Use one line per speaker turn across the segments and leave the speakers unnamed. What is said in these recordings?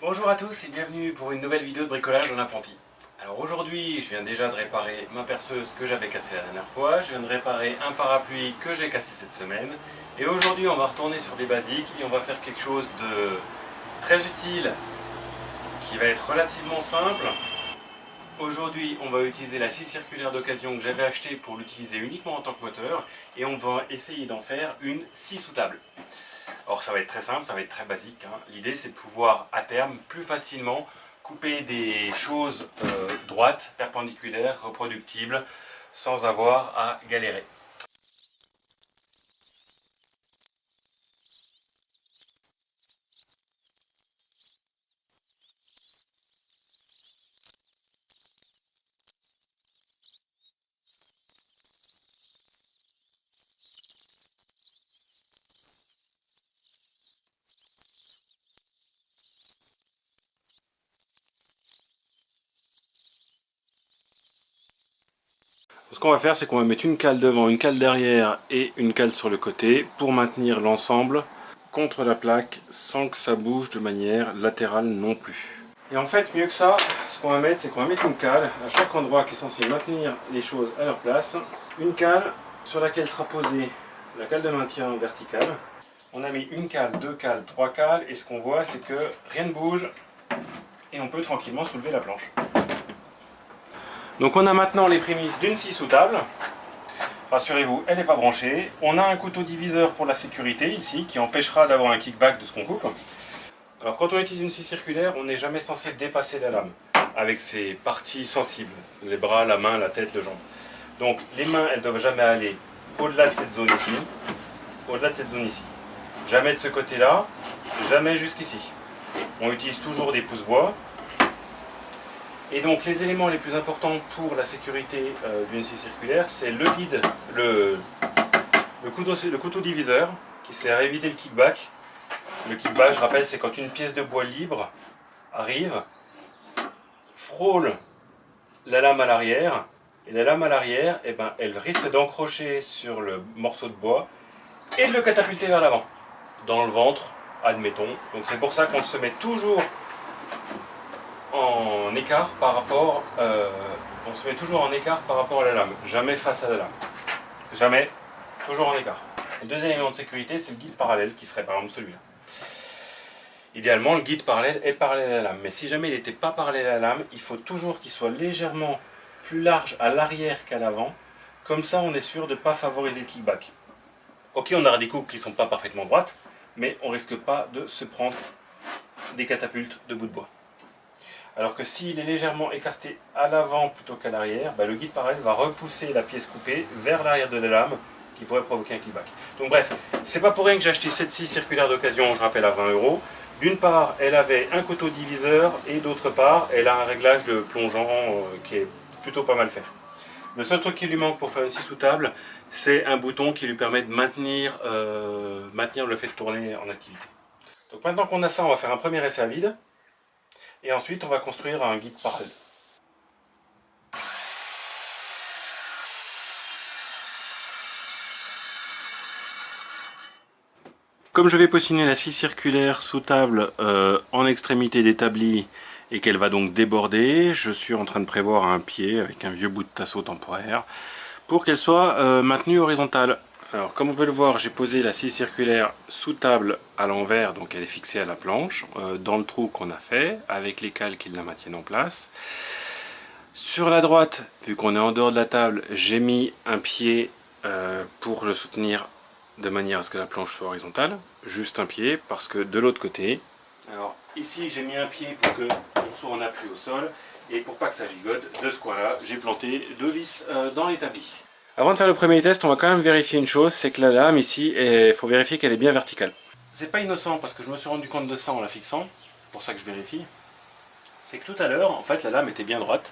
Bonjour à tous et bienvenue pour une nouvelle vidéo de bricolage en apprenti. Alors aujourd'hui, je viens déjà de réparer ma perceuse que j'avais cassée la dernière fois, je viens de réparer un parapluie que j'ai cassé cette semaine, et aujourd'hui on va retourner sur des basiques et on va faire quelque chose de très utile qui va être relativement simple. Aujourd'hui, on va utiliser la scie circulaire d'occasion que j'avais achetée pour l'utiliser uniquement en tant que moteur, et on va essayer d'en faire une scie sous table. Alors ça va être très simple, ça va être très basique, hein. L'idée c'est de pouvoir à terme plus facilement couper des choses droites, perpendiculaires, reproductibles, sans avoir à galérer. Ce qu'on va faire, c'est qu'on va mettre une cale devant, une cale derrière et une cale sur le côté pour maintenir l'ensemble contre la plaque sans que ça bouge de manière latérale non plus. Et en fait, mieux que ça, ce qu'on va mettre, c'est qu'on va mettre une cale à chaque endroit qui est censé maintenir les choses à leur place. Une cale sur laquelle sera posée la cale de maintien verticale. On a mis une cale, deux cales, trois cales, et ce qu'on voit, c'est que rien ne bouge et on peut tranquillement soulever la planche. Donc on a maintenant les prémices d'une scie sous table. Rassurez-vous, elle n'est pas branchée. On a un couteau diviseur pour la sécurité ici, qui empêchera d'avoir un kickback de ce qu'on coupe. Alors quand on utilise une scie circulaire, on n'est jamais censé dépasser la lame, avec ses parties sensibles, les bras, la main, la tête, le jambe. Donc les mains, elles ne doivent jamais aller au-delà de cette zone ici, au-delà de cette zone ici. Jamais de ce côté-là, jamais jusqu'ici. On utilise toujours des pouces-bois. Et donc les éléments les plus importants pour la sécurité d'une scie circulaire, c'est le guide, le couteau diviseur qui sert à éviter le kickback. Le kickback, je rappelle, c'est quand une pièce de bois libre arrive, frôle la lame à l'arrière, et la lame à l'arrière, eh ben, elle risque d'encrocher sur le morceau de bois et de le catapulter vers l'avant, dans le ventre, admettons. Donc c'est pour ça qu'on se met toujours en écart par rapport à la lame, jamais face à la lame, jamais, toujours en écart. Le deuxième élément de sécurité, c'est le guide parallèle qui serait par exemple celui-là. Idéalement, le guide parallèle est parallèle à la lame, mais si jamais il n'était pas parallèle à la lame, il faut toujours qu'il soit légèrement plus large à l'arrière qu'à l'avant, comme ça on est sûr de ne pas favoriser le kickback. Ok, on aura des coupes qui ne sont pas parfaitement droites, mais on ne risque pas de se prendre des catapultes de bout de bois. Alors que s'il est légèrement écarté à l'avant plutôt qu'à l'arrière, le guide parallèle va repousser la pièce coupée vers l'arrière de la lame, ce qui pourrait provoquer un kickback. Donc bref, c'est pas pour rien que j'ai acheté cette scie circulaire d'occasion, je rappelle, à 20 €. D'une part, elle avait un couteau diviseur et d'autre part, elle a un réglage de plongeant qui est plutôt pas mal fait. Le seul truc qui lui manque pour faire une scie sous table, c'est un bouton qui lui permet de maintenir le fait de tourner en activité. Donc maintenant qu'on a ça, on va faire un premier essai à vide. Et ensuite, on va construire un guide parallèle. Comme je vais positionner la scie circulaire sous table en extrémité d'établi et qu'elle va donc déborder, je suis en train de prévoir un pied avec un vieux bout de tasseau temporaire pour qu'elle soit maintenue horizontale. Alors comme on peut le voir, j'ai posé la scie circulaire sous table à l'envers, donc elle est fixée à la planche, dans le trou qu'on a fait, avec les cales qui la maintiennent en place. Sur la droite, vu qu'on est en dehors de la table, j'ai mis un pied pour le soutenir de manière à ce que la planche soit horizontale. Juste un pied, parce que de l'autre côté, alors ici j'ai mis un pied pour qu'on soit en appui au sol, et pour pas que ça gigote, de ce coin-là, j'ai planté deux vis dans l'établi. Avant de faire le premier test, on va quand même vérifier une chose, c'est que la lame ici, il faut vérifier qu'elle est bien verticale. C'est pas innocent parce que je me suis rendu compte de ça en la fixant, c'est pour ça que je vérifie. C'est que tout à l'heure, en fait, la lame était bien droite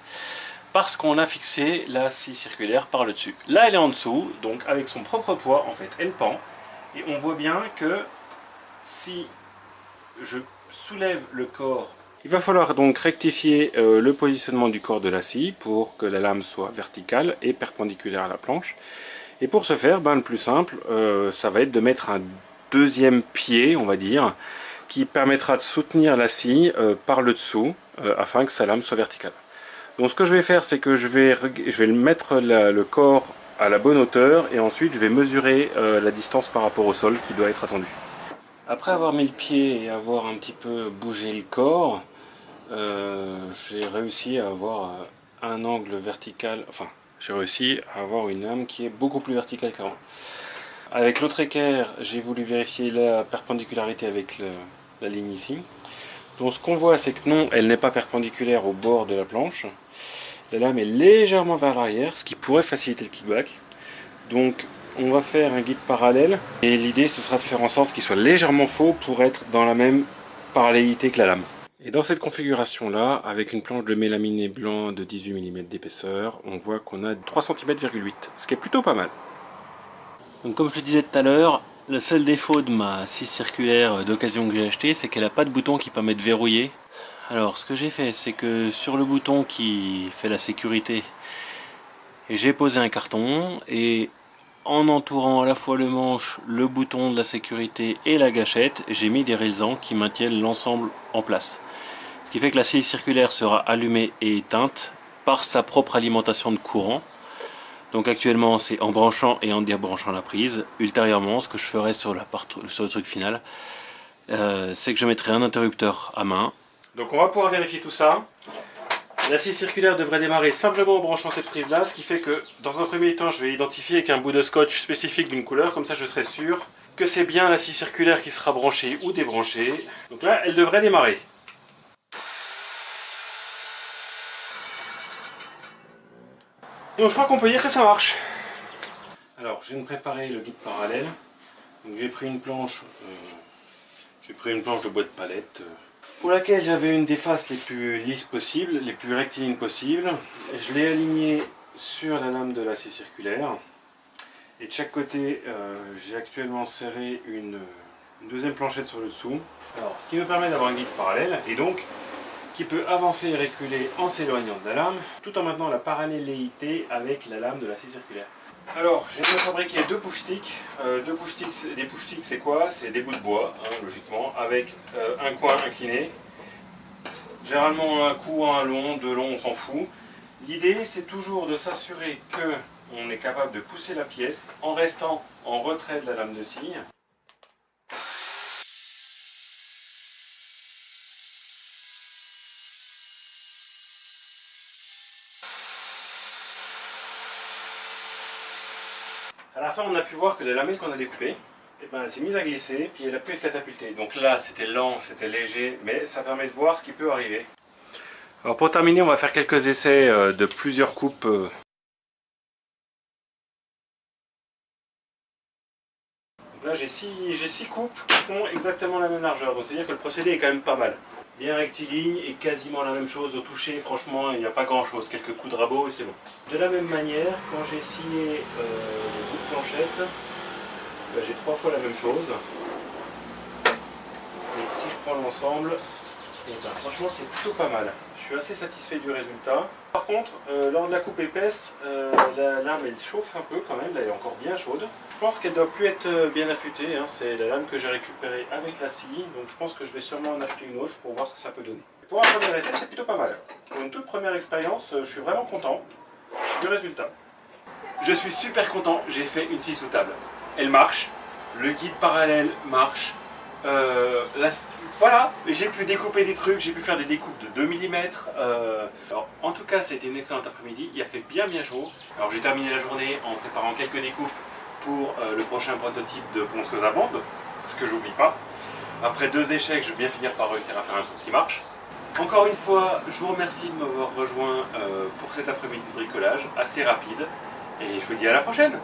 parce qu'on a fixé la scie circulaire par le dessus. Là, elle est en dessous, donc avec son propre poids, en fait, elle pend. Et on voit bien que si je soulève le corps, il va falloir donc rectifier le positionnement du corps de la scie pour que la lame soit verticale et perpendiculaire à la planche. Et pour ce faire, le plus simple, ça va être de mettre un deuxième pied, on va dire, qui permettra de soutenir la scie par le dessous afin que sa lame soit verticale. Donc ce que je vais faire, c'est que je vais mettre le corps à la bonne hauteur et ensuite je vais mesurer la distance par rapport au sol qui doit être attendu. Après avoir mis le pied et avoir un petit peu bougé le corps, j'ai réussi à avoir un angle vertical, enfin j'ai réussi à avoir une lame qui est beaucoup plus verticale qu'avant. Avec l'autre équerre, j'ai voulu vérifier la perpendicularité avec la ligne ici. Donc ce qu'on voit, c'est que non, elle n'est pas perpendiculaire au bord de la planche. La lame est légèrement vers l'arrière, ce qui pourrait faciliter le kickback. Donc on va faire un guide parallèle et l'idée ce sera de faire en sorte qu'il soit légèrement faux pour être dans la même parallélité que la lame. Et dans cette configuration là, avec une planche de mélaminé blanc de 18 mm d'épaisseur, on voit qu'on a 3,8 cm, ce qui est plutôt pas mal. Donc comme je le disais tout à l'heure, le seul défaut de ma scie circulaire d'occasion que j'ai acheté, c'est qu'elle n'a pas de bouton qui permet de verrouiller. Alors ce que j'ai fait, c'est que sur le bouton qui fait la sécurité, j'ai posé un carton et en entourant à la fois le manche, le bouton de la sécurité et la gâchette, j'ai mis des résans qui maintiennent l'ensemble en place. Ce qui fait que la scie circulaire sera allumée et éteinte par sa propre alimentation de courant. Donc actuellement c'est en branchant et en débranchant la prise. Ultérieurement, ce que je ferai sur le truc final, c'est que je mettrai un interrupteur à main. Donc on va pouvoir vérifier tout ça. La scie circulaire devrait démarrer simplement en branchant cette prise là, ce qui fait que dans un premier temps je vais identifier avec un bout de scotch spécifique d'une couleur, comme ça je serai sûr que c'est bien la scie circulaire qui sera branchée ou débranchée. Donc là elle devrait démarrer. Donc je crois qu'on peut dire que ça marche. Alors je viens de préparer le guide parallèle. Donc j'ai pris une planche de bois de palette pour laquelle j'avais une des faces les plus lisses possibles, les plus rectilignes possibles. Je l'ai alignée sur la lame de la scie circulaire. Et de chaque côté, j'ai actuellement serré une deuxième planchette sur le dessous. Alors, ce qui me permet d'avoir un guide parallèle et donc qui peut avancer et reculer en s'éloignant de la lame, tout en maintenant la parallélité avec la lame de la scie circulaire. Alors, j'ai fabriqué deux push-sticks. Des push-sticks, c'est quoi? C'est des bouts de bois, hein, logiquement, avec un coin incliné. Généralement un court, un long, deux longs, on s'en fout. L'idée, c'est toujours de s'assurer qu'on est capable de pousser la pièce en restant en retrait de la lame de scie. À la fin, on a pu voir que la lamelle qu'on a découpée, elle s'est mise à glisser, puis elle a pu être catapultée. Donc là, c'était lent, c'était léger, mais ça permet de voir ce qui peut arriver. Alors pour terminer, on va faire quelques essais de plusieurs coupes. Donc là, j'ai 6 coupes qui font exactement la même largeur. Donc c'est-à-dire que le procédé est quand même pas mal. Bien rectiligne et quasiment la même chose au toucher. Franchement, il n'y a pas grand-chose. Quelques coups de rabot et c'est bon. De la même manière, quand j'ai scié les bouts de planchette, j'ai 3 fois la même chose. Et si je prends l'ensemble, franchement c'est plutôt pas mal. Je suis assez satisfait du résultat. Par contre, lors de la coupe épaisse, la lame elle chauffe un peu quand même, là elle est encore bien chaude. Je pense qu'elle doit plus être bien affûtée, hein. C'est la lame que j'ai récupérée avec la scie, donc je pense que je vais sûrement en acheter une autre pour voir ce que ça peut donner. Pour un premier essai, c'est plutôt pas mal. Pour une toute première expérience, je suis vraiment content du résultat. Je suis super content, j'ai fait une scie sous table. Elle marche, le guide parallèle marche. Voilà, j'ai pu découper des trucs, j'ai pu faire des découpes de 2 mm. Alors, en tout cas, c'était une excellente après-midi, il a fait bien chaud. Alors j'ai terminé la journée en préparant quelques découpes pour le prochain prototype de ponceuse à bande, parce que j'oublie pas. Après 2 échecs, je vais bien finir par réussir à faire un truc qui marche. Encore une fois, je vous remercie de m'avoir rejoint pour cet après-midi de bricolage assez rapide, et je vous dis à la prochaine.